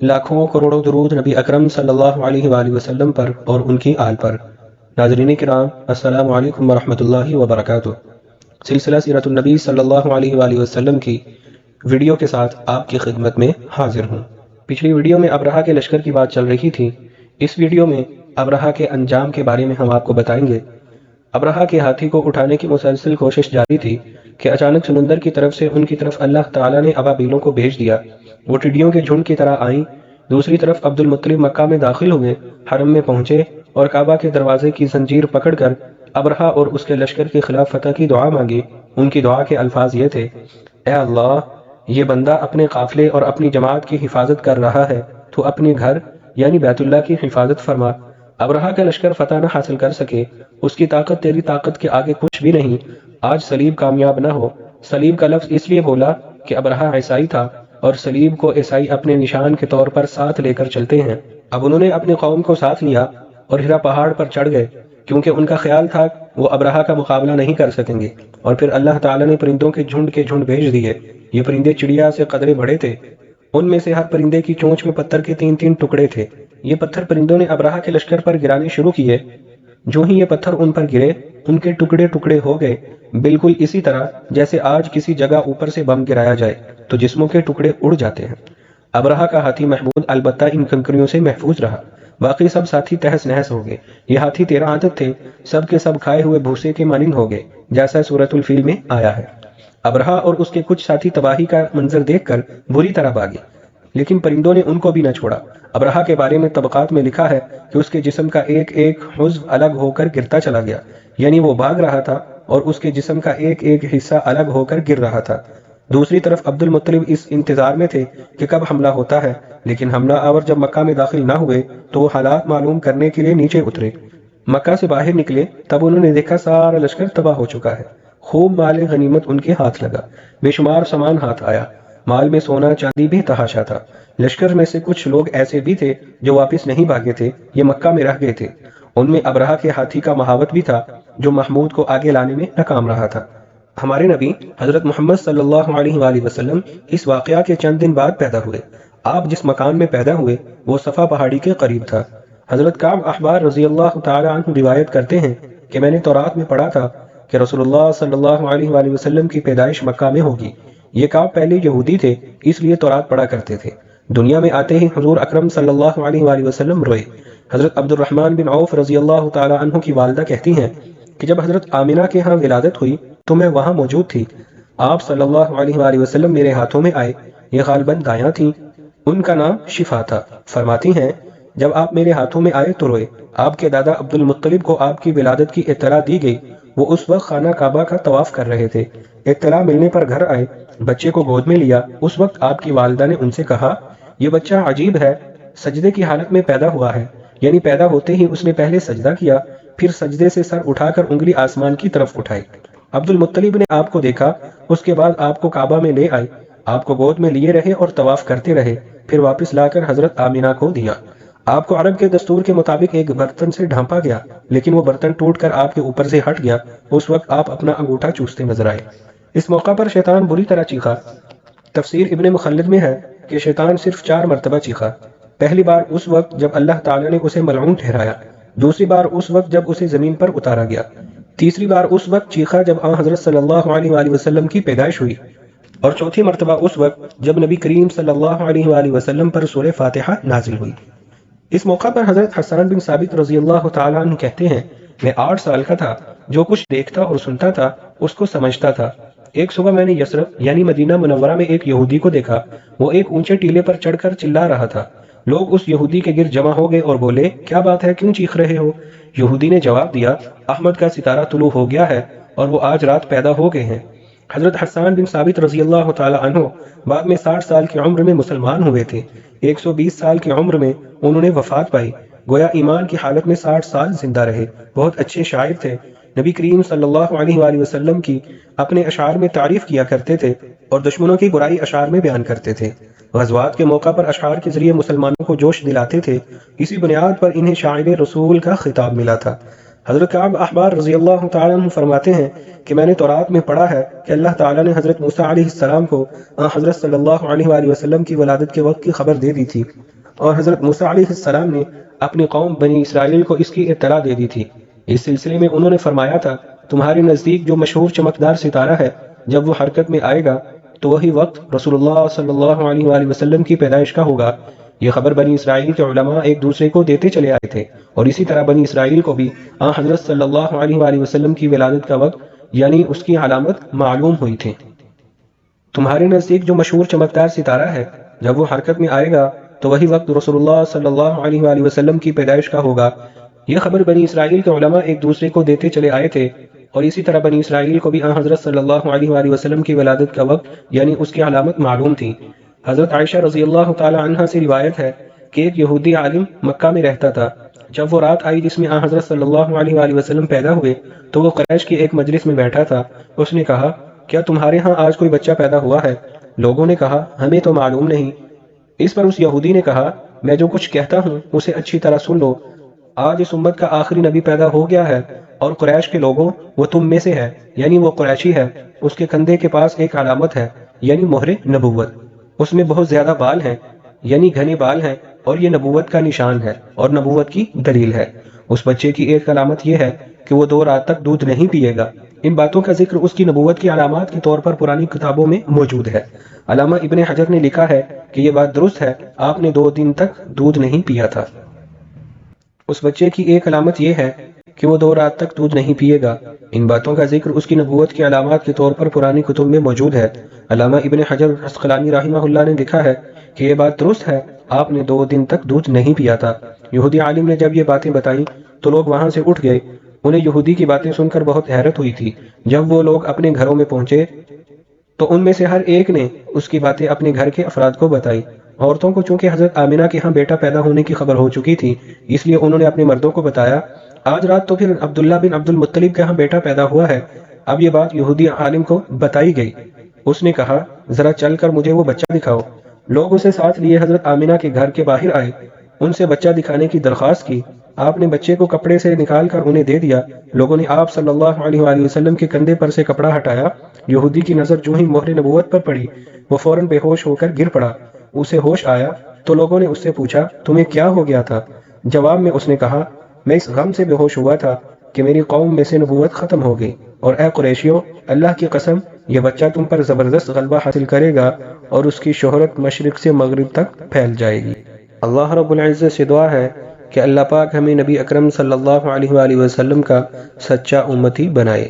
لاکھوں کروڑوں درود نبی اکرم صلی اللہ علیہ وآلہ وسلم پر اور ان کی آل پر۔ ناظرین کرام، السلام علیکم ورحمۃ اللہ وبرکاتہ۔ سلسلہ سیرت النبی صلی اللہ علیہ وآلہ وسلم کی ویڈیو کے ساتھ آپ کی خدمت میں حاضر ہوں۔ پچھلی ویڈیو میں ابرہہ کے لشکر کی بات چل رہی تھی۔ اس ویڈیو میں ابرہہ کے انجام کے بارے میں ہم آپ کو بتائیں گے۔ ابرہہ کے ہاتھی کو اٹھانے کی مسلسل کوشش جاری تھی کہ اچانک سمندر کی طرف سے ان کی طرف اللہ تعالیٰ نے ابابیلوں کو بھیج دیا۔ وہ ٹڈیوں کے جھنڈ کی طرح آئیں۔ دوسری طرف عبد المطلب مکہ میں داخل ہوئے، حرم میں پہنچے اور کعبہ کے دروازے کی زنجیر پکڑ کر ابرہہ اور اس کے لشکر کے خلاف فتح کی دعا مانگی۔ ان کی دعا کے الفاظ یہ تھے: اے اللہ، یہ بندہ اپنے قافلے اور اپنی جماعت کی حفاظت کر رہا ہے، تو اپنے گھر یعنی بیت اللہ کی حفاظت فرما۔ ابرہہ کا لشکر فتح نہ حاصل کر سکے، اس کی طاقت تیری طاقت کے آگے کچھ بھی نہیں۔ آج صلیب کامیاب نہ ہو۔ صلیب کا لفظ اس لیے بولا کہ ابرہہ عیسائی تھا اور صلیب کو عیسائی اپنے نشان کے طور پر ساتھ لے کر چلتے ہیں۔ اب انہوں نے اپنی قوم کو ساتھ لیا اور ہرا پہاڑ پر چڑھ گئے، کیونکہ ان کا خیال تھا وہ ابرہہ کا مقابلہ نہیں کر سکیں گے۔ اور پھر اللہ تعالیٰ نے پرندوں کے جھنڈ بھیج دیے۔ یہ پرندے چڑیا سے قدرے بڑے تھے۔ ان میں سے ہر پرندے کی چونچ میں پتھر کے 3 ٹکڑے تھے۔ یہ پتھر پرندوں نے ابرہہ کے لشکر پر گرانے شروع کیے۔ جو ہی یہ پتھر ان پر گرے، ان کے ٹکڑے ہو گئے، بالکل اسی طرح جیسے آج کسی جگہ اوپر سے بم گرایا جائے تو جسموں کے ٹکڑے اڑ جاتے ہیں۔ ابرہہ کا ہاتھی محمود البتہ ان کنکریوں سے محفوظ رہا۔ باقی سب ساتھی تہس نہس ہو گئے۔ یہ ہاتھی 13 عدد تھے، سب کے سب کھائے ہوئے بھوسے کے مانند ہو گئے، جیسا سورۃ الفیل میں آیا ہے۔ ابرہہ اور اس کے کچھ ساتھی تباہی کا منظر دیکھ کر بری طرح بھاگے، لیکن پرندوں نے ان کو بھی نہ چھوڑا۔ ابرہہ کے بارے میں طبقات میں لکھا ہے کہ اس کے جسم کا ایک عضو الگ ہو کر گرتا چلا گیا، یعنی وہ بھاگ رہا تھا اور اس کے جسم کا ایک حصہ الگ ہو کر گر رہا تھا۔ دوسری طرف عبد المطلب اس انتظار میں تھے کہ کب حملہ ہوتا ہے، لیکن حملہ آور جب مکہ میں داخل نہ ہوئے تو وہ حالات معلوم کرنے کے لیے نیچے اترے۔ مکہ سے باہر نکلے تب انہوں نے دیکھا سارا لشکر تباہ ہو چکا ہے۔ خوب مال غنیمت ان کے ہاتھ لگا، بے شمار سامان ہاتھ آیا۔ مال میں سونا چاندی بھی تحاشا تھا۔ لشکر میں سے کچھ لوگ ایسے بھی تھے جو واپس نہیں بھاگے تھے، یہ مکہ میں رہ گئے تھے۔ ان میں ابرہہ کے ہاتھی کا مہاوت بھی تھا، جو محمود کو آگے لانے میں ناکام رہا تھا۔ ہمارے نبی حضرت محمد صلی اللہ علیہ وآلہ وسلم اس واقعہ کے چند دن بعد پیدا ہوئے۔ آپ جس مکان میں پیدا ہوئے وہ صفا پہاڑی کے قریب تھا۔ حضرت کعب احبار رضی اللہ تعالی عنہ روایت کرتے ہیں کہ میں نے تورات میں پڑھا تھا کہ رسول اللہ صلی اللہ علیہ وآلہ وسلم کی پیدائش مکہ میں ہوگی۔ یہ کعب پہلے یہودی تھے، اس لیے تورات پڑھا کرتے تھے۔ دنیا میں آتے ہی حضور اکرم صلی اللہ علیہ وآلہ وسلم روئے۔ حضرت عبد الرحمن بن عوف رضی اللہ تعالی عنہ کی والدہ کہتی ہیں کہ جب حضرت آمنہ کے ہاں ولادت ہوئی تو میں وہاں موجود تھی۔ آپ صلی اللہ علیہ وآلہ وسلم میرے ہاتھوں میں آئے، یہ غالباً دایاں تھیں، ان کا نام شفا تھا۔ فرماتی ہیں جب آپ میرے ہاتھوں میں آئے تو روئے۔ آپ کے دادا عبد المطلب کو آپ کی ولادت کی اطلاع دی گئی، وہ اس وقت خانہ کعبہ کا طواف کر رہے تھے۔ اطلاع ملنے پر گھر آئے، بچے کو گود میں لیا۔ اس وقت آپ کی والدہ نے ان سے کہا، یہ بچہ عجیب ہے، سجدے کی حالت میں پیدا ہوا ہے، یعنی پیدا ہوتے ہی اس نے پہلے سجدہ کیا، پھر سجدے سے سر اٹھا کر انگلی آسمان کی طرف اٹھائی۔ عبد المطلب نے آپ کو دیکھا، اس کے بعد آپ کو کعبہ میں لے آئے، آپ کو گود میں لیے رہے اور طواف کرتے رہے، پھر واپس لا کر حضرت آمنہ کو دیا۔ آپ کو عرب کے دستور کے مطابق ایک برتن سے ڈھانپا گیا، لیکن وہ برتن ٹوٹ کر آپ کے اوپر سے ہٹ گیا۔ اس وقت آپ اپنا انگوٹھا چوستے نظر آئے۔ اس موقع پر شیطان بری طرح چیخا۔ تفسیر ابن مخلد میں ہے کہ شیطان صرف 4 مرتبہ چیخا۔ پہلی بار اس وقت جب اللہ تعالیٰ نے اسے ملعون ٹھہرایا، دوسری بار اس وقت جب اسے زمین پر اتارا گیا، تیسری بار اس وقت چیخا جب آن حضرت صلی اللہ علیہ وآلہ وسلم کی پیدائش ہوئی، اور چوتھی مرتبہ اس وقت جب نبی کریم صلی اللہ علیہ وآلہ وسلم پر سورہ فاتحہ نازل ہوئی۔ اس موقع پر حضرت حسان بن ثابت رضی اللہ تعالیٰ عنہ کہتے ہیں، میں 8 سال کا تھا، جو کچھ دیکھتا اور سنتا تھا اس کو سمجھتا تھا۔ ایک صبح میں نے یثرب یعنی مدینہ منورہ میں ایک یہودی کو دیکھا، وہ ایک اونچے ٹیلے پر چڑھ کر چلا رہا تھا۔ لوگ اس یہودی کے گرد جمع ہو گئے اور بولے، کیا بات ہے، کیوں چیخ رہے ہو؟ یہودی نے جواب دیا، احمد کا ستارہ طلوع ہو گیا ہے اور وہ آج رات پیدا ہو گئے ہیں۔ حضرت حسان بن ثابت رضی اللہ تعالی عنہ بعد میں 60 سال کی عمر میں مسلمان ہوئے تھے۔ 120 سال کی عمر میں انہوں نے وفات پائی، گویا ایمان کی حالت میں 60 سال زندہ رہے۔ بہت اچھے شاعر تھے، نبی کریم صلی اللہ علیہ وآلہ وسلم کی اپنے اشعار میں تعریف کیا کرتے تھے اور دشمنوں کی برائی اشعار میں بیان کرتے تھے۔ غزوات کے موقع پر اشعار کے ذریعے مسلمانوں کو جوش دلاتے تھے، اسی بنیاد پر انہیں شاعر رسول کا خطاب ملا تھا۔ حضرت کعب احبار رضی اللہ تعالیٰ عنہ فرماتے ہیں کہ میں نے تورات میں پڑھا ہے کہ اللہ تعالیٰ نے حضرت موسیٰ علیہ السلام کو حضرت صلی اللہ علیہ وآلہ وسلم کی ولادت کے وقت کی خبر دے دی تھی۔ اور حضرت موسیٰ علیہ السلام نے اپنی قوم بنی اسرائیل کو اس کی اطلاع دے دی تھی۔ اس سلسلے میں انہوں نے فرمایا تھا، تمہارے نزدیک جو مشہور چمکدار ستارہ ہے، جب وہ حرکت میں آئے گا تو وہی وقت رسول اللہ صلی اللہ علیہ وآلہ وسلم کی پیدائش کا ہوگا۔ یہ خبر بنی اسرائیل کے علماء ایک دوسرے کو دیتے چلے آئے تھے، اور اسی طرح بنی اسرائیل کو بھی حضرت صلی اللہ علیہ وآلہ وسلم کی ولادت کا وقت یعنی اس کی علامت معلوم ہوئی تھی۔ تمہارے نزدیک جو مشہور چمکدار ستارہ ہے، جب وہ حرکت میں آئے گا تو وہی وقت رسول اللہ صلی اللہ علیہ وآلہ وسلم کی پیدائش کا ہوگا۔ یہ خبر بنی اسرائیل کے علماء ایک دوسرے کو دیتے چلے آئے تھے، اور اسی طرح بنی اسرائیل کو بھی حضرت صلی اللہ علیہ وآلہ وسلم کی ولادت کا وقت یعنی اس کی علامت معلوم تھی۔ حضرت عائشہ رضی اللہ تعالی عنہ سے روایت ہے کہ ایک یہودی عالم مکہ میں رہتا تھا۔ جب وہ رات آئی جس میں حضرت صلی اللہ علیہ وآلہ وسلم پیدا ہوئے تو وہ قریش کی ایک مجلس میں بیٹھا تھا۔ اس نے کہا، کیا تمہارے ہاں آج کوئی بچہ پیدا ہوا ہے؟ لوگوں نے کہا، ہمیں تو معلوم نہیں۔ اس پر اس یہودی نے کہا، میں جو کچھ کہتا ہوں اسے اچھی طرح سن لو۔ آج اس امت کا آخری نبی پیدا ہو گیا ہے، اور قریش کے لوگوں وہ تم میں سے ہے، یعنی وہ قریشی ہے۔ اس کے کندھے کے پاس ایک علامت ہے، یعنی مہر نبوت۔ اس میں بہت زیادہ بال ہیں، یعنی گھنے بال ہیں، اور یہ نبوت کا نشان ہے اور نبوت کی دلیل ہے۔ اس بچے کی ایک علامت یہ ہے کہ وہ 2 رات تک دودھ نہیں پیے گا۔ ان باتوں کا ذکر اس کی نبوت کی علامات کے طور پر پرانی کتابوں میں موجود ہے۔ علامہ ابن حجر نے لکھا ہے کہ یہ بات درست ہے، آپ نے 2 دن تک دودھ نہیں پیا تھا۔ اس بچے کی ایک علامت یہ ہے کہ وہ 2 رات تک دودھ نہیں پیے گا۔ ان باتوں کا ذکر اس کی نبوت کی علامات کے طور پر پرانی کتب میں موجود ہے۔ علامہ ابن حجر عسقلانی رحمہ اللہ نے لکھا ہے کہ یہ بات درست ہے، آپ نے 2 دن تک دودھ نہیں پیا تھا۔ یہودی عالم نے جب یہ باتیں بتائیں تو لوگ وہاں سے اٹھ گئے۔ انہیں یہودی کی باتیں سن کر بہت حیرت ہوئی تھی۔ جب وہ لوگ اپنے گھروں میں پہنچے تو ان میں سے ہر ایک نے اس کی باتیں اپنے گھر کے افراد کو بتائی۔ عورتوں کو چونکہ حضرت آمنہ کے ہاں بیٹا پیدا ہونے کی خبر ہو چکی تھی، اس لیے انہوں نے اپنے مردوں کو بتایا، آج رات تو پھر عبداللہ بن عبد المطلب کے ہاں بیٹا پیدا ہوا ہے۔ اب یہ بات یہودی عالم کو بتائی گئی۔ اس نے کہا، ذرا چل کر مجھے وہ بچہ دکھاؤ۔ لوگ اسے ساتھ لیے حضرت آمنہ کے گھر کے باہر آئے، ان سے بچہ دکھانے کی درخواست کی۔ آپ نے بچے کو کپڑے سے نکال کر انہیں دے دیا۔ لوگوں نے آپ صلی اللہ علیہ وآلہ وسلم کے کندھے پر سے کپڑا ہٹایا۔ یہودی کی نظر جو ہی مہر نبوت پر پڑی، وہ فوراً بے ہوش ہو کر گر پڑا۔ اسے ہوش آیا تو لوگوں نے اس سے پوچھا، تمہیں کیا ہو گیا تھا؟ جواب میں اس نے کہا، میں اس غم سے بے ہوش ہوا تھا کہ میری قوم میں سے نبوت ختم ہو گئی، اور اے قریشیوں، اللہ کی قسم، یہ بچہ تم پر زبردست غلبہ حاصل کرے گا اور اس کی شہرت مشرق سے مغرب تک پھیل جائے گی۔ اللہ رب العزت سے دعا ہے کہ اللہ پاک ہمیں نبی اکرم صلی اللہ علیہ وآلہ وسلم کا سچا امتی بنائے۔